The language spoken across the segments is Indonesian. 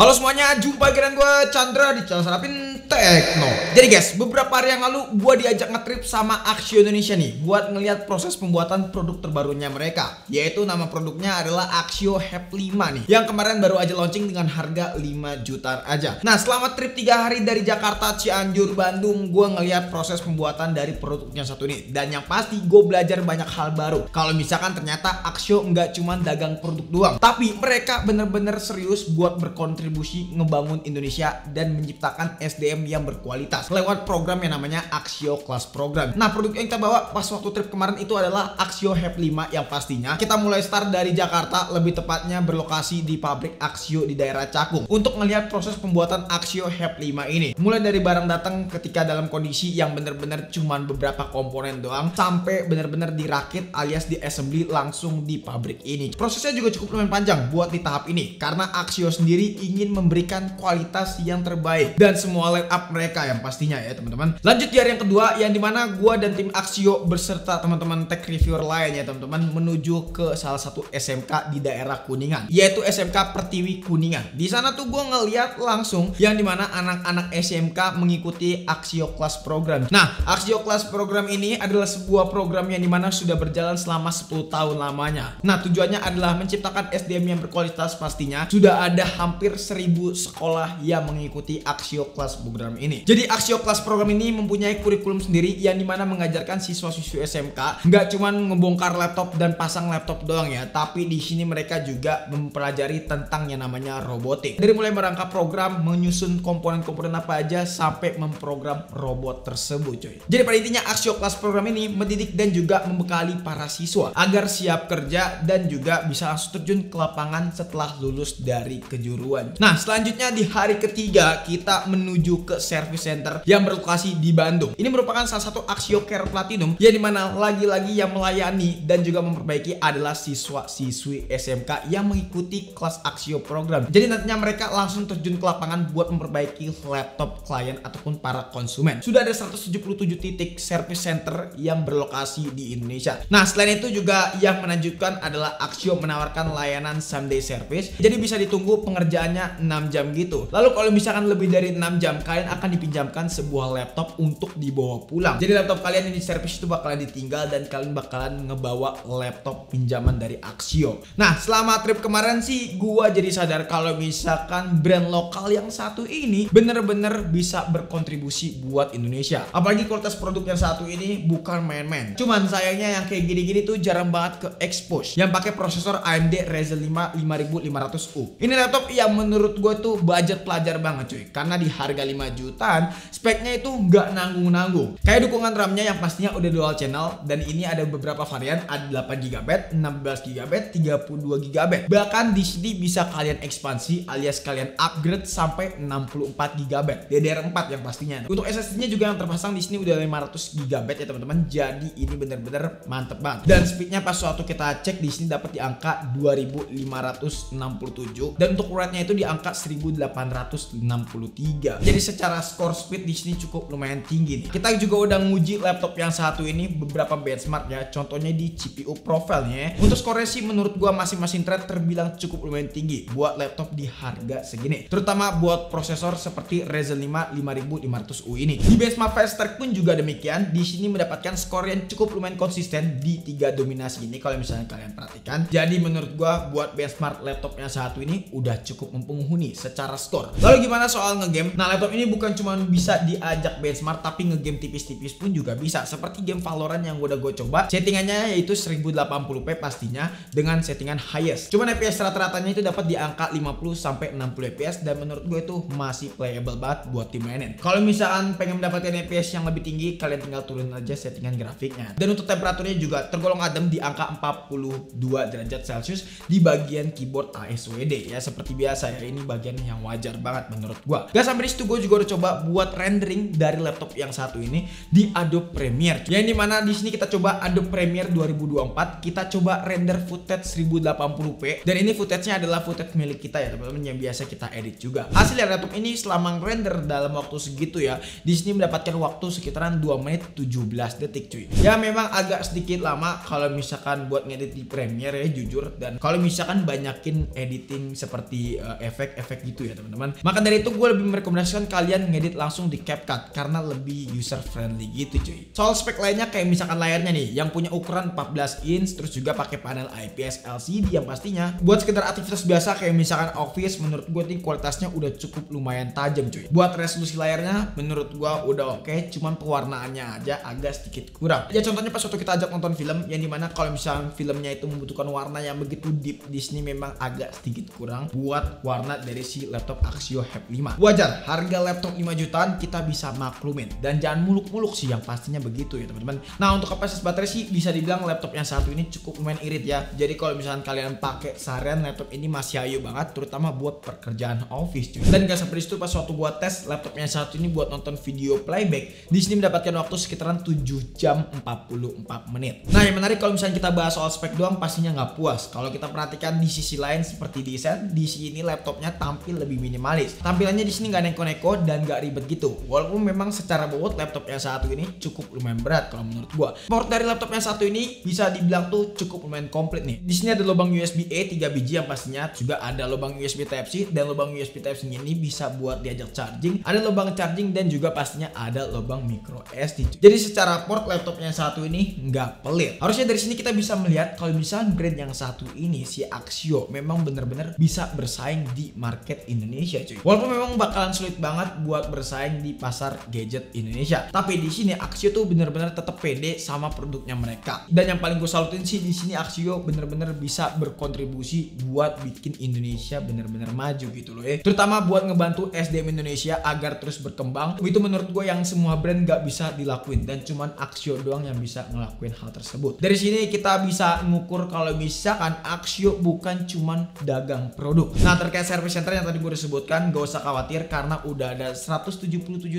Halo semuanya, jumpa dengan gue Chandra di channel Serapin Tekno. Jadi guys, beberapa hari yang lalu gue diajak ngetrip sama Axio Indonesia nih buat ngeliat proses pembuatan produk terbarunya mereka, yaitu nama produknya adalah Axio HEP 5 nih, yang kemarin baru aja launching dengan harga 5 jutaan aja. Nah, selama trip 3 hari dari Jakarta, Cianjur, Bandung, gue ngeliat proses pembuatan dari produknya satu ini. Dan yang pasti gue belajar banyak hal baru. Kalau misalkan ternyata Axio nggak cuma dagang produk doang, tapi mereka bener-bener serius buat berkontribusi ngebangun Indonesia dan menciptakan SDM yang berkualitas lewat program yang namanya Axio Class Program. Nah, produk yang kita bawa pas waktu trip kemarin itu adalah Axio HEP 5 yang pastinya kita mulai start dari Jakarta, lebih tepatnya berlokasi di pabrik Axio di daerah Cakung untuk melihat proses pembuatan Axio HEP 5 ini. Mulai dari barang datang ketika dalam kondisi yang bener-bener cuman beberapa komponen doang sampai bener-bener dirakit alias di assembly langsung di pabrik ini. Prosesnya juga cukup lumayan panjang buat di tahap ini karena Axio sendiri ingin memberikan kualitas yang terbaik dan semua line up mereka yang pastinya ya teman-teman. Lanjut di hari yang kedua yang dimana gua dan tim Axio beserta teman-teman tech reviewer lainnya teman-teman menuju ke salah satu SMK di daerah Kuningan, yaitu SMK Pertiwi Kuningan. Di sana tuh gua ngeliat langsung yang dimana anak-anak SMK mengikuti Axio Class Program. Nah, Axio Class Program ini adalah sebuah program yang dimana sudah berjalan selama 10 tahun lamanya. Nah, tujuannya adalah menciptakan SDM yang berkualitas pastinya. Sudah ada hampir 1000 sekolah yang mengikuti Axio Class Program ini. Jadi Axio Class Program ini mempunyai kurikulum sendiri yang dimana mengajarkan siswa-siswi SMK nggak cuman ngebongkar laptop dan pasang laptop doang ya, tapi di sini mereka juga mempelajari tentang yang namanya robotik. Dari mulai merangkap program, menyusun komponen-komponen apa aja sampai memprogram robot tersebut, coy. Jadi pada intinya Axio Class Program ini mendidik dan juga membekali para siswa agar siap kerja dan juga bisa langsung terjun ke lapangan setelah lulus dari kejuruan. Nah, selanjutnya di hari ketiga kita menuju ke service center yang berlokasi di Bandung. Ini merupakan salah satu Axio Care Platinum yang dimana lagi-lagi yang melayani dan juga memperbaiki adalah siswa-siswi SMK yang mengikuti kelas Axio Program. Jadi nantinya mereka langsung terjun ke lapangan buat memperbaiki laptop klien ataupun para konsumen. Sudah ada 177 titik service center yang berlokasi di Indonesia. Nah, selain itu juga yang menunjukkan adalah Axio menawarkan layanan same day service. Jadi bisa ditunggu pengerjaannya 6 jam gitu. Lalu kalau misalkan lebih dari 6 jam kalian akan dipinjamkan sebuah laptop untuk dibawa pulang. Jadi laptop kalian yang di service itu bakalan ditinggal dan kalian bakalan ngebawa laptop pinjaman dari Axio. Nah, selama trip kemarin sih gua jadi sadar kalau misalkan brand lokal yang satu ini bener-bener bisa berkontribusi buat Indonesia. Apalagi kualitas produk yang satu ini bukan main-main. Cuman sayangnya yang kayak gini-gini tuh jarang banget ke expose. Yang pakai prosesor AMD Ryzen 5 5500U. Ini laptop yang menurut gue tuh budget pelajar banget cuy, karena di harga 5 jutaan speknya itu nggak nanggung-nanggung. Kayak dukungan RAM-nya yang pastinya udah dual channel dan ini ada beberapa varian, ada 8GB, 16GB, 32GB. Bahkan di sini bisa kalian ekspansi alias kalian upgrade sampai 64GB DDR4 yang pastinya. Untuk SSD-nya juga yang terpasang di sini udah 500GB ya teman-teman. Jadi ini bener-bener mantep banget. Dan speednya pas waktu kita cek di sini dapat di angka 2567 dan untuk rate-nya itu di angka 1863. Jadi secara score speed di sini cukup lumayan tinggi nih. Kita juga udah nguji laptop yang satu ini beberapa benchmark ya. Contohnya di CPU profile-nya. Untuk score sih menurut gua masing-masing thread terbilang cukup lumayan tinggi buat laptop di harga segini. Terutama buat prosesor seperti Ryzen 5 5500U ini. Di benchmark Fast Track pun juga demikian. Di sini mendapatkan skor yang cukup lumayan konsisten di 3 dominasi ini kalau misalnya kalian perhatikan. Jadi menurut gua buat benchmark laptop yang satu ini udah cukup mumpuni secara skor. Lalu gimana soal ngegame? Nah, laptop ini bukan cuma bisa diajak benchmark tapi ngegame tipis-tipis pun juga bisa. Seperti game Valorant yang udah gue coba. Settingannya yaitu 1080p pastinya dengan settingan highest. Cuman FPS rata-ratanya itu dapat di angka 50 sampai 60 FPS dan menurut gue itu masih playable banget buat dimainin. Kalau misalkan pengen mendapatkan FPS yang lebih tinggi, kalian tinggal turunin aja settingan grafiknya. Dan untuk temperaturnya juga tergolong adem di angka 42 derajat Celcius di bagian keyboard ASWD ya, seperti biasa ya. Ini bagian yang wajar banget menurut gua. Gak sampai di situ, gue juga juga udah coba buat rendering dari laptop yang satu ini di Adobe Premiere. Yang dimana di sini kita coba Adobe Premiere 2024, kita coba render footage 1080p, dan ini footage-nya adalah footage milik kita ya teman-teman, yang biasa kita edit juga. Hasil dari laptop ini selama render dalam waktu segitu ya, di sini mendapatkan waktu sekitaran 2 menit 17 detik cuy. Ya memang agak sedikit lama kalau misalkan buat ngedit di Premiere ya jujur, dan kalau misalkan banyakin editing seperti efek-efek gitu ya teman-teman. Maka dari itu gue lebih merekomendasikan kalian ngedit langsung di CapCut karena lebih user friendly gitu cuy. Soal spek lainnya kayak misalkan layarnya nih yang punya ukuran 14 inch, terus juga pakai panel IPS LCD yang pastinya buat sekedar aktivitas biasa kayak misalkan office, menurut gue nih kualitasnya udah cukup lumayan tajam cuy. Buat resolusi layarnya menurut gue udah oke, cuman pewarnaannya aja agak sedikit kurang. Ya contohnya pas waktu kita ajak nonton film, yang dimana kalau misalnya filmnya itu membutuhkan warna yang begitu deep, di sini memang agak sedikit kurang buat warna dari si laptop Axio Hep 5. Wajar, harga laptop 5 jutaan kita bisa maklumin, dan jangan muluk-muluk sih yang pastinya begitu ya teman-teman. Nah untuk kapasitas baterai sih bisa dibilang laptop yang satu ini cukup lumayan irit ya. Jadi kalau misalnya kalian pakai seharian, laptop ini masih ayu banget, terutama buat pekerjaan office cuy. Dan gak sampai disitu, pas waktu gua tes laptop yang satu ini buat nonton video playback, di sini mendapatkan waktu sekitaran 7 jam 44 menit. Nah yang menarik kalau misalnya kita bahas soal spek doang pastinya nggak puas. Kalau kita perhatikan di sisi lain seperti desain, di sini laptopnya tampil lebih minimalis. Tampilannya di sini nggak neko-neko dan nggak ribet gitu. Walaupun memang secara bobot laptop yang satu ini cukup lumayan berat kalau menurut gua. Port dari laptop yang satu ini bisa dibilang tuh cukup lumayan komplit nih. Di sini ada lubang USB-A 3 biji yang pastinya, juga ada lubang USB Type-C, dan lubang USB Type-C ini bisa buat diajak charging. Ada lubang charging dan juga pastinya ada lubang micro SD. Jadi secara port laptop yang satu ini nggak pelit. Harusnya dari sini kita bisa melihat kalau misalnya brand yang satu ini si Axio memang bener-bener bisa bersaing di market Indonesia cuy. Walaupun memang bakalan sulit banget buat bersaing di pasar gadget Indonesia, tapi di sini Axio tuh bener-bener tetap pede sama produknya mereka. Dan yang paling gue salutin sih di sini Axio bener-bener bisa berkontribusi buat bikin Indonesia bener-bener maju gitu loh ya. Terutama buat ngebantu SDM Indonesia agar terus berkembang. Itu menurut gue yang semua brand gak bisa dilakuin, dan cuman Axio doang yang bisa ngelakuin hal tersebut. Dari sini kita bisa ngukur kalau misalkan Axio bukan cuman dagang produk. Nah terkait service center yang tadi gue udah sebutkan, gak usah khawatir karena udah ada 177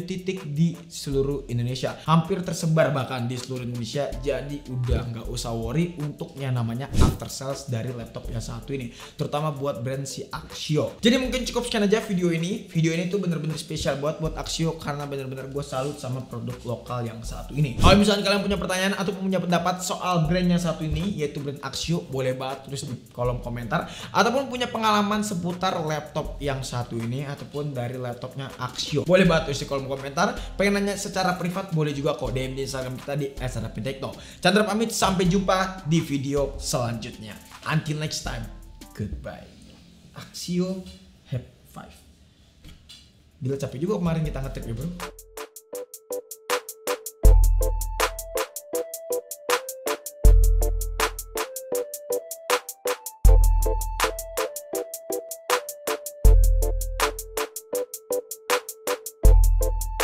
titik di seluruh Indonesia, hampir tersebar bahkan di seluruh Indonesia. Jadi udah nggak usah worry untuk yang namanya after sales dari laptop yang satu ini, terutama buat brand si Axio. Jadi mungkin cukup sekian aja video ini. Video ini tuh bener-bener spesial buat Axio karena bener-bener gue salut sama produk lokal yang satu ini. Kalau misalnya kalian punya pertanyaan atau punya pendapat soal brand yang satu ini, yaitu brand Axio, boleh banget tulis di kolom komentar. Ataupun punya pengalaman seputar laptop yang satu ini ataupun dari laptopnya Axio, boleh banget tulis di kolom komentar. Pengen nanya secara privat boleh juga kok DM di Instagram kita di @sarapintekno. Chandra pamit, sampai jumpa di video selanjutnya. Until next time, goodbye. Axio Hep 5. Gila capek juga kemarin kita ngetrip ya bro.